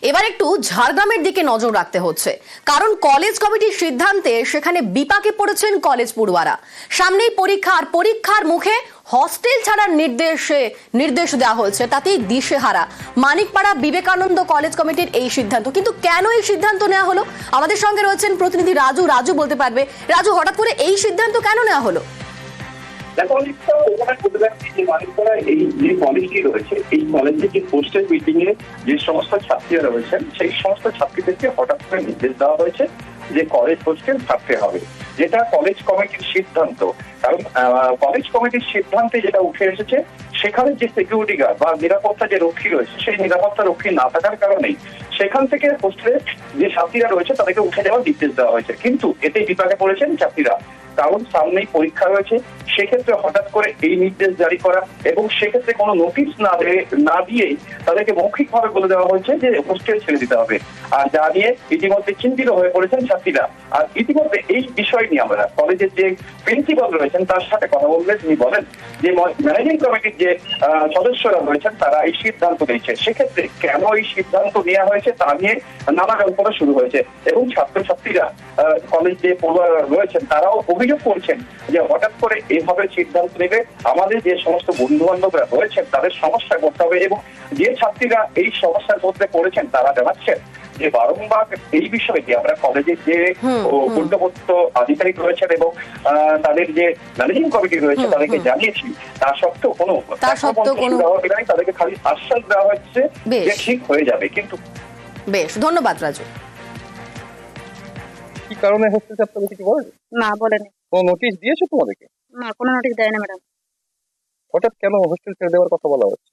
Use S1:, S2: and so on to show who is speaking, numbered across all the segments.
S1: এবার একটু ঝাড়গ্রামের দিকে নজর রাখতে হচ্ছে, কারণ কলেজ কমিটির সিদ্ধান্তে সেখানে বিপাকে পড়েছেন কলেজ পড়ুয়ারা। সামনেই পরীক্ষার মুখে হস্টেল ছাড়ার নির্দেশ দেওয়া হয়েছে, তাতেই দিশেহারা মানিকপাড়া বিবেকানন্দ কলেজ কমিটির এই সিদ্ধান্ত। কিন্তু কেন এই সিদ্ধান্ত নেওয়া হলো? আমাদের সঙ্গে রয়েছেন প্রতিনিধি রাজু বলতে পারবে। রাজু, হঠাৎ করে এই সিদ্ধান্ত কেন নেওয়া হলো?
S2: এই যে কলেজটি রয়েছে, এই কলেজের যে হোস্টেল মিটিং এ যে সমস্ত ছাত্রীরা রয়েছেন, সেই সমস্ত ছাত্রীদেরকে হঠাৎ করে নির্দেশ দেওয়া হয়েছে যে কলেজ হোস্টেল থাকতে হবে, যেটা কলেজ কমিটির সিদ্ধান্ত। কারণ কলেজ কমিটির সিদ্ধান্তে যেটা উঠে এসেছে, সেখানে যে সিকিউরিটি গার্ড বা নিরাপত্তা যে রক্ষী রয়েছে, সেই নিরাপত্তা রক্ষী না থাকার কারণেই সেখান থেকে হোস্টেলে যে ছাত্রীরা রয়েছে তাদেরকে উঠে যাওয়ার নির্দেশ দেওয়া হয়েছে। কিন্তু এতে বিপাকে পড়েছেন ছাত্রীরা, কারণ সামনেই পরীক্ষা রয়েছে। সেক্ষেত্রে হঠাৎ করে এই নির্দেশ জারি করা এবং সেক্ষেত্রে কোনো নোটিশ না দিয়েই তাদেরকে মৌখিকভাবে বলে দেওয়া হয়েছে যে হোস্টেল ছেড়ে দিতে হবে, আর যা নিয়ে ইতিমধ্যে চিন্তিত হয়ে পড়েছেন ছাত্রীরা। আর ইতিমধ্যে এই বিষয় নিয়ে আমরা কলেজের যে প্রিন্সিপাল রয়েছেন তার সাথে কথা বললে তিনি বলেন যে ম্যানেজিং কমিটির যে সদস্যরা রয়েছেন তারা এই সিদ্ধান্ত নিয়েছে। সেক্ষেত্রে কেন এই সিদ্ধান্ত নেওয়া হয়েছে তা নিয়ে নানা জল্পনা শুরু হয়েছে এবং ছাত্রছাত্রীরা কলেজ যে পড়ুয়ারা রয়েছেন তারাও অভিযোগ করছেন যে হঠাৎ করে এইভাবে সিদ্ধান্ত নেবে, আমাদের যে সমস্ত বন্ধু বান্ধবরা রয়েছেন তাদের সমস্যা করতে হবে। এবং যে ছাত্রীরা এই সমস্যার মধ্যে পড়েছেন তারা জানাচ্ছেন যে বারংবার এই বিষয়টি আমরা কলেজের যে পূর্ণপত্র আধিকারিক রয়েছেন এবং তাদের যে ম্যানেজিং কমিটি রয়েছে তাদেরকে জানিয়েছি, তা সত্ত্বেও কোনো তাদেরকে খালি আশ্বাস দেওয়া হচ্ছে যে ঠিক হয়ে যাবে। কিন্তু
S1: বেশ, ধন্যবাদ রাজু।
S3: কি কারণে হোস্টেল ছাড়তে হবে কিছু বলেন?
S4: না, বলেনি।
S3: কোনো নোটিশ দিয়েছে তোমাদেরকে?
S4: না, কোনো নোটিশ দেয় না ম্যাডাম।
S3: হঠাৎ কেন হোস্টেল ছেড়ে দেওয়ার কথা বলা হচ্ছে?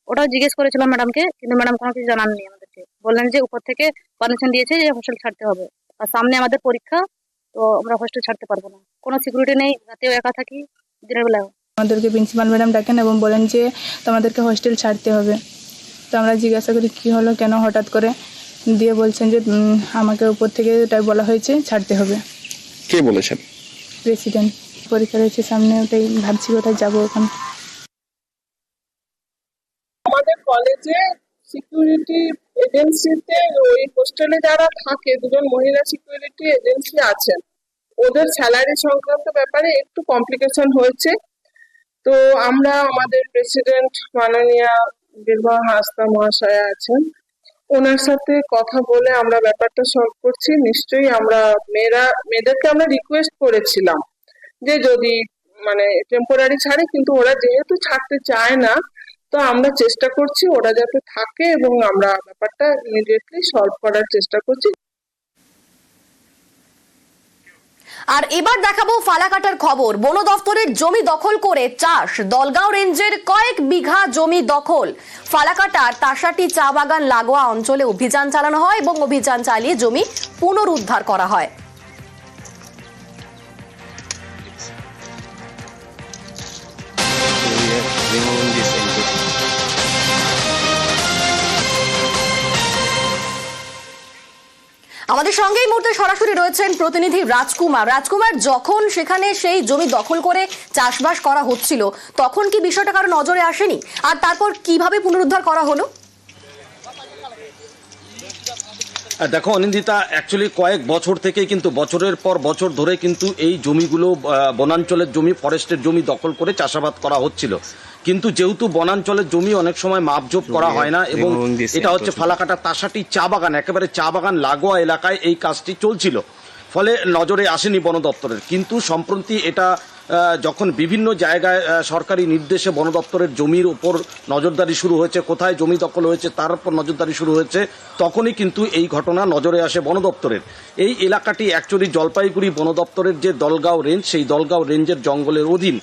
S4: ওটাও জিজ্ঞেস করেছিলাম ম্যাডামকে, কিন্তু ম্যাডাম কোনো কিছু জানাননি আমাদেরকে। বললেন যে উপর থেকে পারমিশন দিয়েছে যে হোস্টেল ছাড়তে হবে, আর সামনে আমাদের পরীক্ষা, তো আমরা হোস্টেল ছাড়তে পারবো না। কোনো সিকিউরিটি নেই, রাতেও একা থাকি, দিনের বেলাও।
S5: আমাদেরকে প্রিন্সিপাল ম্যাডাম ডাকেন এবং বলেন যে তোমাদেরকে হোস্টেল ছাড়তে হবে। তো আমরা জিজ্ঞাসা করি কি হলো, কেন হঠাৎ করে, দিয়ে বলছেন যে আমাকে উপর থেকে এটাই বলা হয়েছে ছাড়তে হবে।
S3: কে বলেছেন?
S5: প্রেসিডেন্ট। পরীক্ষা রয়েছে সামনে, ওটাই ভাবছি কোথায় যাবো এখন।
S6: আমাদের কলেজে সিকিউরিটি এজেন্সিতে ওই হোস্টেলে যারা থাকে, দুজন মহিলা সিকিউরিটি এজেন্সি আছেন, ওদের স্যালারি সংক্রান্ত ব্যাপারে একটু কমপ্লিকেশন হয়েছে। তো আমরা আমাদের প্রেসিডেন্ট মাননীয়া বির্বা হাসদা মহাশয়া আছেন, ওনার সাথে কথা বলে আমরা ব্যাপারটা সলভ করছি। নিশ্চয়ই আমরা মেয়েদেরকে আমরা রিকোয়েস্ট করেছিলাম যে যদি টেম্পোরারি ছাড়ে, কিন্তু ওরা যেহেতু ছাড়তে চায় না, তো আমরা চেষ্টা করছি ওরা যাতে থাকে এবং আমরা ব্যাপারটা ইমিডিয়েটলি সলভ করার চেষ্টা করছি।
S1: আর এবার দেখাবো ফালাকাটার খবর। বন দফতরের জমি দখল করে চাষ, দলগাঁও রেঞ্জের কয়েক বিঘা জমি দখল। ফালাকাটার তাসাটি চা বাগান লাগোয়া অঞ্চলে অভিযান চালানো হয় এবং অভিযান চালিয়ে জমি পুনরুদ্ধার করা হয়। আমাদের সঙ্গে এই মুহূর্তে সরাসরি রয়েছেন প্রতিনিধি রাজকুমার, যখন সেখানে সেই জমি দখল করে চাষবাস করা হচ্ছিল তখন কি বিষয়টা কারো নজরে আসেনি? আর তারপর কিভাবে পুনরুদ্ধার করা হলো?
S7: দেখো অনিন্দিতা, অ্যাকচুয়ালি কয়েক বছর থেকে কিন্তু বছরের পর বছর ধরে কিন্তু এই জমিগুলো বনাঞ্চলের জমি, ফরেস্টের জমি দখল করে চাষাবাদ করা হচ্ছিল। কিন্তু যেহেতু বনাঞ্চলের জমি অনেক সময় মাপজোপ করা হয় না এবং এটা হচ্ছে ফালাকাটা তাসাটি চা বাগান, একেবারে চা বাগান লাগোয়া এলাকায় এই কাজটি চলছিল, ফলে নজরে আসেনি বন দপ্তরের। কিন্তু সম্প্রতি এটা যখন বিভিন্ন জায়গায় সরকারি নির্দেশে বন দপ্তরের জমির উপর নজরদারি শুরু হয়েছে, কোথায় জমি দখল হয়েছে তার উপর নজরদারি শুরু হয়েছে, তখনই কিন্তু এই ঘটনা নজরে আসে বন দপ্তরের। এই এলাকাটি অ্যাকচুয়ালি জলপাইগুড়ি বন দপ্তরের যে দলগাঁও রেঞ্জ, সেই দলগাঁও রেঞ্জের জঙ্গলের অধীন,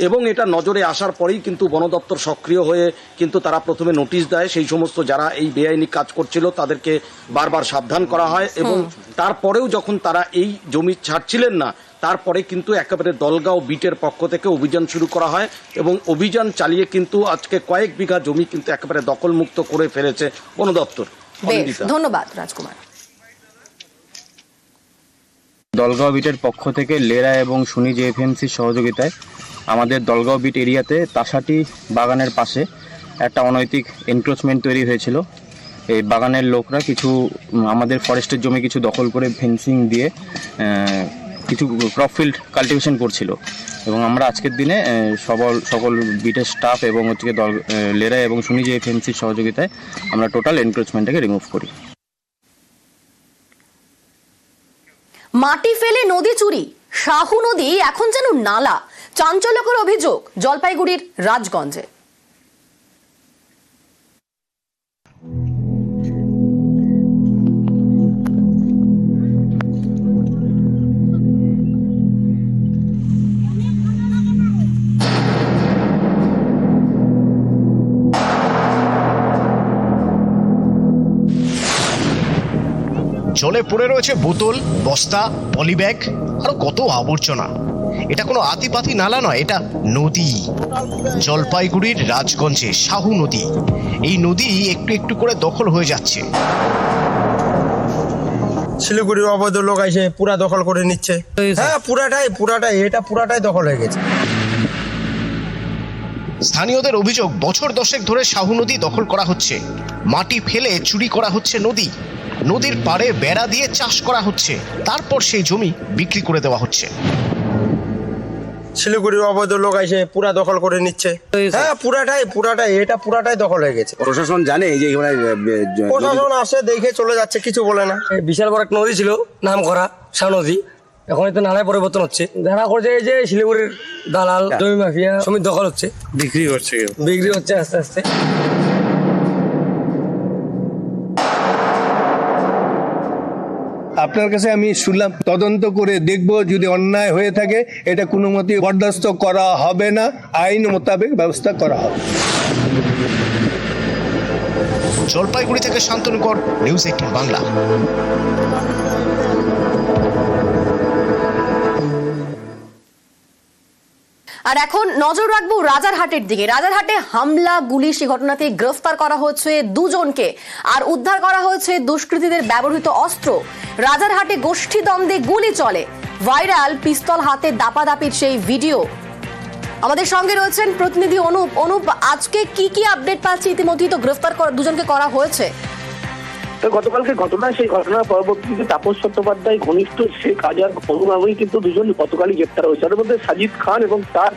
S7: এবং এটা নজরে আসার পরেই কিন্তু বন দপ্তর সক্রিয় হয়ে কিন্তু তারা প্রথমে নোটিশ দেয়। সেই সমস্ত যারা এই বেআইনি কাজ করছিল তাদেরকে বারবার সাবধান করা হয় এবং তারপরেও যখন তারা এই জমি ছাড়ছিলেন না, তারপরে কিন্তু একেবারে দলগাঁও বিটের পক্ষ থেকে অভিযান শুরু করা হয় এবং অভিযান চালিয়ে কিন্তু আজকে কয়েক বিঘা জমি কিন্তু একেবারে দখলমুক্ত করে ফেলেছে বন দপ্তর।
S1: ধন্যবাদ রাজকুমার।
S8: দলগাঁও বিটের পক্ষ থেকে লেরা এবং সুনি জেএফএমসির সহযোগিতায় আমাদের দলগাঁও বিট এরিয়াতে তাসাটি বাগানের পাশে একটা অনৈতিক এনক্রোচমেন্ট তৈরি হয়েছিল। এই বাগানের লোকরা কিছু আমাদের ফরেস্টের জমি কিছু দখল করে ফেন্সিং দিয়ে কিছু ক্রপ ফিল্ড কাল্টিভেশন করছিল এবং আমরা আজকের দিনে সকল বিটের স্টাফ এবং হচ্ছে দল লেরা এবং সুনি যে এফএমসির সহযোগিতায় আমরা টোটাল এনক্রোচমেন্টটাকে রিমুভ করি।
S1: মাটি ফেলে নদী চুরি, শাহু নদী এখন যেন নালা, চাঞ্চল্যকর অভিযোগ জলপাইগুড়ির রাজগঞ্জে।
S9: জলে পড়ে রয়েছে বোতল, বস্তা, পলিব্যাগ, আরো কত আবর্জনা। এটা কোনো আতিপাতি নালা নয়, এটা নদী। জলপাইগুড়ির রাজগঞ্জে শাহু নদী। এই নদী একটু একটু করে দখল হয়ে যাচ্ছে।
S10: শিলিগুড়ির অবৈধ লোক এসে পুরা দখল করে নিচ্ছে। হ্যাঁ, পুরাটাই দখল হয়ে গেছে।
S9: স্থানীয়দের অভিযোগ, বছর 10 ধরে শাহু নদী দখল করা হচ্ছে। মাটি ফেলে চুরি করা হচ্ছে নদী। নদীর পাড়ে বেড়া দিয়ে চাষ করা হচ্ছে, তারপর সেই জমি বিক্রি করে দেওয়া হচ্ছে।
S10: শিলিগুড়ির অবৈধ লোক এসে পুরা দখল করে নিচ্ছে। হ্যাঁ, পুরাটাই দখল হয়ে গেছে।
S11: প্রশাসন জানে যে
S10: প্রশাসন আসে, দেখে চলে যাচ্ছে, কিছু বলে না।
S12: বিশাল বড় একটা নদী ছিল, নাম করা শাহ নদী, এখন তো নালায় পরিবর্তন হচ্ছে। দেখা করছে এই যে শিলিগুড়ির দালাল, জমি মাফিয়া, জমি দখল হচ্ছে, বিক্রি হচ্ছে আস্তে আস্তে।
S11: আপনার কাছে আমি শুনলাম, তদন্ত করে দেখব, যদি অন্যায় হয়ে থাকে এটা কোনো মতে বরদাস্ত করা হবে না, আইন মোতাবেক ব্যবস্থা করা হবে।
S9: জলপাইগুড়ি থেকে শান্তনু কর, নিউজ 18 বাংলা।
S1: আর এখন নজর রাখবো রাজারহাটের দিকে। রাজারহাটে হামলা, গুলি, সে ঘটনাতে গ্রেফতার করা হয়েছে 2 জনকে, আর উদ্ধার করা হয়েছে দুষ্কৃতীদের ব্যবহৃত অস্ত্র। রাজারহাটে গোষ্ঠী দ্বন্দ্বে গুলি চলে, ভাইরাল পিস্তল হাতে দাপাদাপির সেই ভিডিও। আমাদের সঙ্গে রয়েছেন প্রতিনিধি অনুপ। আজকে কি কি আপডেট পাচ্ছি? ইতিমধ্যেই তো গ্রেফতার 2 জনকে করা হয়েছে।
S2: গতকালকে ঘটনা, সেই ঘটনার পরবর্তীতে তাপস চট্টোপাধ্যায় ঘনিষ্ঠ শেখ আজাদ অনুগামী কিন্তু 2 জন গতকালই গ্রেপ্তার হয়েছে। তার মধ্যে সাজিদ খান এবং তার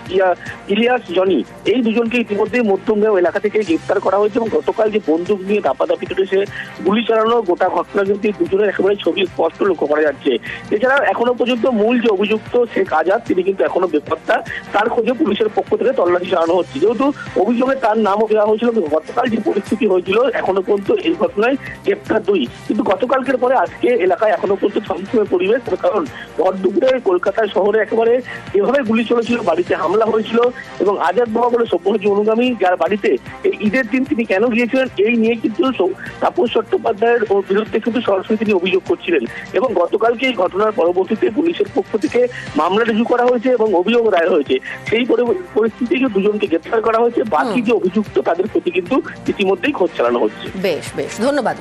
S2: ইলিয়াস জনি, এই 2 জনকে ইতিমধ্যে মধ্যমগাঁও এলাকা থেকে গ্রেপ্তার করা হয়েছে। এবং গতকাল যে বন্দুক নিয়ে দাপাদাপি চলেছে, গুলি চালানো, গোটা ঘটনা কিন্তু 2 জনের একেবারে ছবি স্পষ্ট লক্ষ্য করা যাচ্ছে। এছাড়া এখনো পর্যন্ত মূল যে অভিযুক্ত শেখ আজাদ, তিনি কিন্তু এখনো বেপত্তা। তার খোঁজে পুলিশের পক্ষ থেকে তল্লাশি চালানো হচ্ছে। যেহেতু অভিযোগে তার নামও দেওয়া হয়েছিল, গতকাল যে পরিস্থিতি হয়েছিল এখনো পর্যন্ত এই ঘটনায় গ্রেপ্তার 2। কিন্তু গতকালকের পরে আজকে এলাকায় এখনো পর্যন্ত থমথমে পরিবেশ। কারণ ভর দুপুরে কলকাতা শহরে একেবারে এভাবে গুলি চলেছিল, বাড়িতে হামলা হয়েছিল। এবং আজাদ বাবা বলে সব্যসাচী অনুগামী, যার বাড়িতে এই ঈদের দিন তিনি কেন গিয়েছিলেন, এই নিয়ে কিন্তু তাপস চট্টোপাধ্যায়ের বিরুদ্ধে কিন্তু সরাসরি তিনি অভিযোগ করছিলেন। এবং গতকালকে এই ঘটনার পরবর্তীতে পুলিশের পক্ষ থেকে মামলা রুজু করা হয়েছে এবং অভিযোগ রায় হয়েছে। সেই পরিস্থিতিতে 2 জনকে গ্রেপ্তার করা হয়েছে। বাকি যে অভিযুক্ত তাদের প্রতি কিন্তু ইতিমধ্যেই খোঁজ চালানো হচ্ছে।
S1: বেশ, ধন্যবাদ।